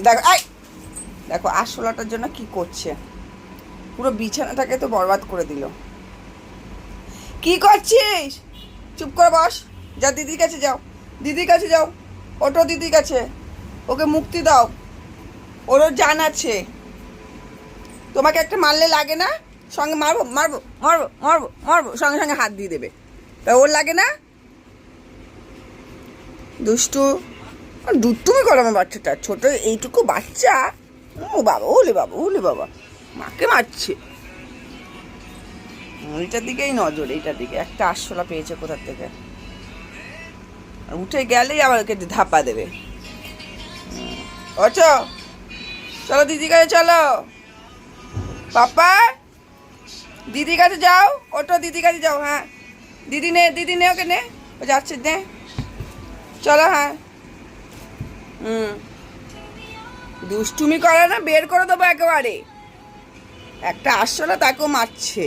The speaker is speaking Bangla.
দেখো আই দেখো আরশোলাটার জন্য কি করছে, পুরো বিছানাটাকে তো বরবাদ করে দিল। কি করছিস? চুপ করে বস, যা দিদির কাছে যাও, দিদির কাছে যাও, ওটো দিদির কাছে, ওকে মুক্তি দাও, ওরও জান আছে। তোমাকে একটা মারলে লাগে না? সঙ্গে মারবো মারবো মারবো মারবো মারবো, সঙ্গে সঙ্গে হাত দিয়ে দেবে, তা ওর লাগে না? দুষ্টু দুষ্টুমি করে আমার বাচ্চাটা, ছোট এইটুকু বাচ্চা। ও বাবা, ওলে বাবা, ওলে বাবা, মাকে মারছে। এইটার দিকেই নজর, এইটার দিকে একটা আরশোলা পেয়েছে কোথার থেকে, আর উঠে গেলেই আবার ওকে ধাপা দেবে। অচ, চলো দিদির কাছে চলো, পাপা দিদির কাছে যাও, ওটো দিদির কাছে যাও। হ্যাঁ দিদি নে, দিদি নে, ওকে নে, ও যাচ্ছে, নে চলো। হ্যাঁ দুষ্টুমি করে না, বের করে দেবো একেবারে। একটা আরশোলা তাকেও মারছে।